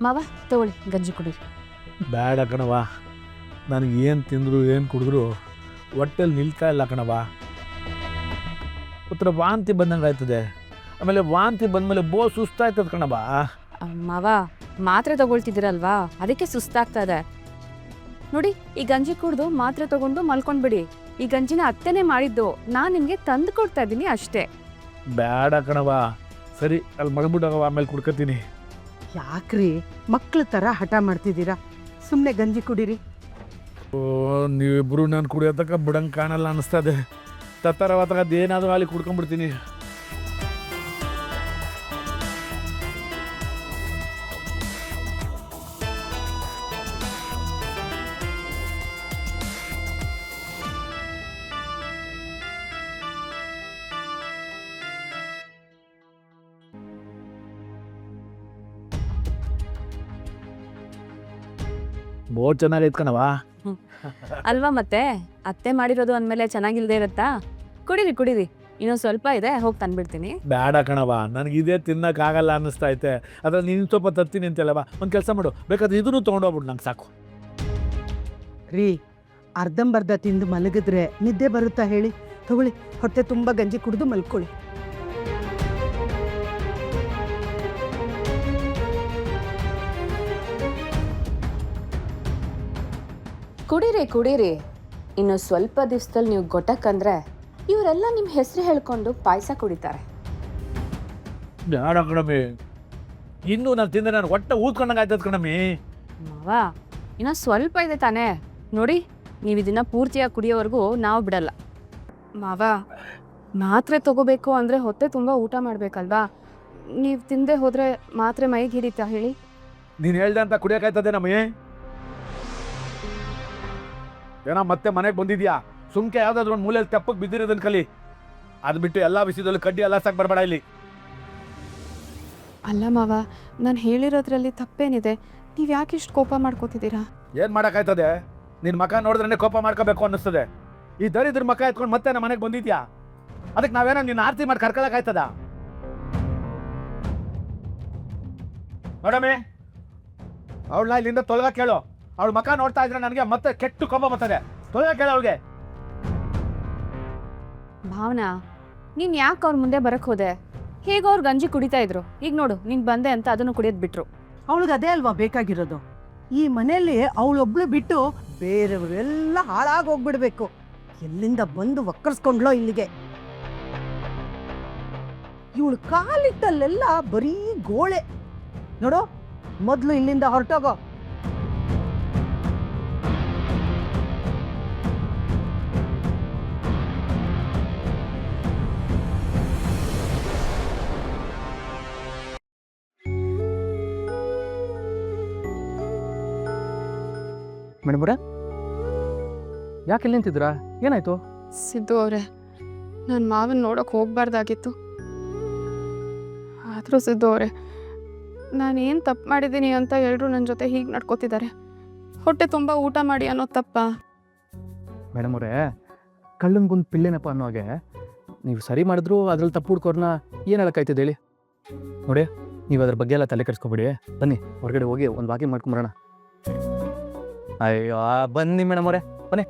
ಮಾವ ತಗೊಳ್ಳಿ ಗಂಜಿ ಕುಡೀರಿ. ಬೇಡ ಕಣವ, ನನಗೆ ಏನು ತಿಂದರು ಏನು ಕುಡಿದ್ರು ಹೊಟ್ಟೆಲಿ ನಿಲ್ತಾ ಇಲ್ಲ ಕಣವ. ಉತ್ತರ ವಾಂತಿ ಬಂದಂಗೆ ಆಯ್ತದೆ. ಆಮೇಲೆ ವಾಂತಿ ಬಂದಮೇಲೆ ಸುಸ್ತಾಯ್ತದ ಕಣವ. ಮಾವ ಮಾತ್ರೆ ತಗೊಳ್ತಿದ್ದೀರಲ್ವಾ, ಅದಕ್ಕೆ ಸುಸ್ತಾಗ್ತಾ ಇದೆ. ನೋಡಿ, ಈ ಗಂಜಿ ಕುಡ್ದು ಮಾತ್ರೆ ತಗೊಂಡು ಮಲ್ಕೊಂಡ್ಬಿಡಿ. ಈ ಗಂಜಿನ ಅತ್ತೆನೇ ಮಾಡಿದ್ದು, ನಾನು ನಿಮಗೆ ತಂದು ಕೊಡ್ತಾ ಇದ್ದೀನಿ ಅಷ್ಟೇ. ಬೇಡ ಕಣವ, ಸರಿ ಅಲ್ಲಿ ಮಗಬಿಟ್ಟವ, ಆಮೇಲೆ ಕುಡ್ಕೊತೀನಿ. ಯಾಕ್ರಿ ಮಕ್ಳ ಥರ ಹಠ ಮಾಡ್ತಿದ್ದೀರಾ? ಸುಮ್ಮನೆ ಗಂಜಿ ಕುಡೀರಿ. ಓ, ನೀವಿಬ್ಬರು ನಾನು ಕುಡಿಯೋತಕ್ಕ ಬಿಡಂಗೆ ಕಾಣಲ್ಲ ಅನ್ನಿಸ್ತದೆ. ತತ್ತರವಾತಾಗ ಅದೇನಾದರೂ ಅಲ್ಲಿ ಕುಡ್ಕೊಂಡ್ಬಿಡ್ತೀನಿ. ಬೋರ್ ಚೆನ್ನಾಗೈತ್ ಕಣವ. ಅಲ್ವಾ ಮತ್ತೆ, ಅತ್ತೆ ಮಾಡಿರೋದು ಅಂದಮೇಲೆ ಚೆನ್ನಾಗಿಲ್ದೇ ಇರುತ್ತಾ? ಕುಡೀರಿ ಕುಡೀರಿ, ಇನ್ನೊಂದು ಸ್ವಲ್ಪ ಇದೆ, ಹೋಗಿ ತಂದ್ಬಿಡ್ತೀನಿ. ಬೇಡ ಕಣವ, ನನಗೆ ಇದೇ ತಿನ್ನೋಕ್ಕಾಗಲ್ಲ ಅನ್ನಿಸ್ತೈತೆ. ಅದ್ರಲ್ಲಿ ನೀನು ಸ್ವಲ್ಪ ತರ್ತೀನಿ ಅಂತೆಲ್ಲವ. ಒಂದು ಕೆಲಸ ಮಾಡು, ಬೇಕಾದ್ರೆ ಇದನ್ನು ತೊಗೊಂಡೋಗ್ಬಿಡು, ನಂಗೆ ಸಾಕು. ರೀ, ಅರ್ಧಂಬರ್ಧ ತಿಂದು ಮಲಗಿದ್ರೆ ನಿದ್ದೆ ಬರುತ್ತಾ ಹೇಳಿ? ತಗೊಳ್ಳಿ, ಹೊಟ್ಟೆ ತುಂಬ ಗಂಜಿ ಕುಡಿದು ಮಲ್ಕೊಳ್ಳಿ. ಕುಡೀರಿ ಕುಡೀರಿ, ಇನ್ನು ಸ್ವಲ್ಪ ದಿವಸದಲ್ಲಿ ನೀವು ಗೊಟ್ಟಕ್ಕಂದ್ರೆ ಇವರೆಲ್ಲ ನಿಮ್ಮ ಹೆಸರು ಹೇಳ್ಕೊಂಡು ಪಾಯಸ ಕುಡಿತಾರೆ. ಬೇಡ ಕಣಮಿ, ಇನ್ನೂ ನಾನು ತಿಂದರೆ ನಾನು ಹೊಟ್ಟೆ ಊದ್ಕೊಂಡಂಗೆ ಆಯ್ತದ ಕಣಮಿ. ಮಾವ ಇನ್ನೂ ಸ್ವಲ್ಪ ಇದೆ ತಾನೇ, ನೋಡಿ ನೀವು ಇದನ್ನ ಪೂರ್ತಿಯಾಗಿ ಕುಡಿಯೋವರೆಗೂ ನಾವು ಬಿಡಲ್ಲ. ಮಾವ, ಮಾತ್ರೆ ತಗೋಬೇಕು ಅಂದರೆ ಹೊಟ್ಟೆ ತುಂಬ ಊಟ ಮಾಡಬೇಕಲ್ವಾ? ನೀವು ತಿಂದೆ ಹೋದರೆ ಮಾತ್ರೆ ಮೈಗೆ ಹಿಡಿತಾ ಹೇಳಿ? ನೀನು ಹೇಳ್ದೆ ಅಂತ ಕುಡಿಯೋಕಾಯ್ತದೆ ನಮ್ಮಿ? ಏನೋ ಮತ್ತೆ ಮನೆಗೆ ಬಂದಿದ್ಯಾ, ಸುಮ್ಕೆ ಯಾವುದಾದ್ರು ಒಂದು ಮೂಲೆಯಲ್ಲಿ ತೆಪ್ಪಕ್ಕೆ ಬಿದ್ದಿರೋದನ್ನ ಕಲಿ. ಅದು ಬಿಟ್ಟು ಎಲ್ಲ ವಿಷಯದಲ್ಲೂ ಕಡ್ಡಿ ಎಲ್ಲ ಸಾಕು ಬರಬೇಡ ಇಲ್ಲಿ. ಅಲ್ಲ ಮಾವ, ನಾನು ಹೇಳಿರೋದ್ರಲ್ಲಿ ತಪ್ಪೇನಿದೆ? ನೀವು ಯಾಕೆ ಇಷ್ಟು ಕೋಪ ಮಾಡ್ಕೋತಿದ್ದೀರಾ? ಏನು ಮಾಡೋಕ್ಕಾಯ್ತದೆ? ನಿನ್ನ ಮಕ ನೋಡಿದ್ರೆ ಕೋಪ ಮಾಡ್ಕೋಬೇಕು ಅನ್ನಿಸ್ತದೆ. ಈ ದರಿದ್ರ ಮಕ ಎತ್ಕೊಂಡು ಮತ್ತೆ ನಮ್ಮ ಮನೆಗೆ ಬಂದಿದ್ಯಾ, ಅದಕ್ಕೆ ನಾವೇನೋ ನಿನ್ನ ಆರತಿ ಮಾಡಿ ಕರ್ಕೊಳ್ಳೋಕ್ಕಾಯ್ತದ? ನೋಡಮ್ಮಿ, ಅವಳನ್ನ ಇಲ್ಲಿಂದ ತೊಲಗ ಕೇಳು. ಅವಳ ಮಕ ನೋಡ್ತಾ ಇದ್ರೆ ನನಗೆ ಮತ್ತೆ ಕೆಟ್ಟು ಕೋಪ ಬರ್ತದೆ. ತೊಲಗ ಕೇಳು ಅವಳಿಗೆ. ಭಾವನಾ, ನೀನು ಯಾಕೆ ಅವ್ರ ಮುಂದೆ ಬರಕ್ಕೆ ಹೋದೆ? ಹೇಗೋ ಅವ್ರು ಗಂಜಿ ಕುಡಿತಾ ಇದ್ರು, ಈಗ ನೋಡು ನೀನು ಬಂದೆ ಅಂತ ಅದನ್ನು ಕುಡಿಯೋದು ಬಿಟ್ರು. ಅವಳಿಗೆ ಅದೇ ಅಲ್ವಾ ಬೇಕಾಗಿರೋದು? ಈ ಮನೆಯಲ್ಲಿ ಅವಳೊಬ್ಳು ಬಿಟ್ಟು ಬೇರೆಯವರೆಲ್ಲ ಹಾಳಾಗಿ ಹೋಗ್ಬಿಡ್ಬೇಕು. ಎಲ್ಲಿಂದ ಬಂದು ಒಕ್ಕರ್ಸ್ಕೊಂಡ್ಲೋ ಇಲ್ಲಿಗೆ. ಇವಳು ಕಾಲಿಟ್ಟಲ್ಲೆಲ್ಲ ಬರೀ ಗೋಳೆ. ನೋಡು, ಮೊದಲು ಇಲ್ಲಿಂದ ಹೊರಟೋಗೋ. ಮೇಡಮ್ರೆ, ಯಾಕೆ ಇಲ್ಲಿ ನಿಂತಿದ್ರಾ? ಏನಾಯ್ತು? ಸಿದ್ದು ಅವರೇ, ನನ್ನ ಮಾವನ ನೋಡೋಕೆ ಹೋಗ್ಬಾರ್ದಾಗಿತ್ತು. ಆದರೂ ಸಿದ್ದು ಅವರೇ, ನಾನೇನು ತಪ್ಪು ಮಾಡಿದ್ದೀನಿ ಅಂತ ಎಲ್ಲರೂ ನನ್ನ ಜೊತೆ ಹೀಗೆ ನಡ್ಕೋತಿದ್ದಾರೆ. ಹೊಟ್ಟೆ ತುಂಬ ಊಟ ಮಾಡಿ ಅನ್ನೋ ತಪ್ಪಾ? ಮೇಡಮ್ರೇ, ಕಳ್ಳಂಗೊಂದು ಪಿಳ್ಳೆನಪ್ಪ ಅನ್ನೋ ಹಾಗೆ ನೀವು ಸರಿ ಮಾಡಿದ್ರು ಅದ್ರಲ್ಲಿ ತಪ್ಪು ಹುಡ್ಕೋರ್ನ ಏನು ಹೇಳೋಕ್ಕಾಯ್ತದೆ ಹೇಳಿ? ನೋಡಿ, ನೀವು ಅದ್ರ ಬಗ್ಗೆ ಎಲ್ಲ ತಲೆ ಕೆಡಿಸ್ಕೊಬೇಡಿ. ಬನ್ನಿ ಹೊರಗಡೆ ಹೋಗಿ ಒಂದು ವಾಕಿಂಗ್ ಮಾಡ್ಕೊಂಬರೋಣ. ಅಯ್ಯೋ, ಬನ್ನಿ ಮೇಡಮ್ ಅವರೇ, ಬನ್ನಿ.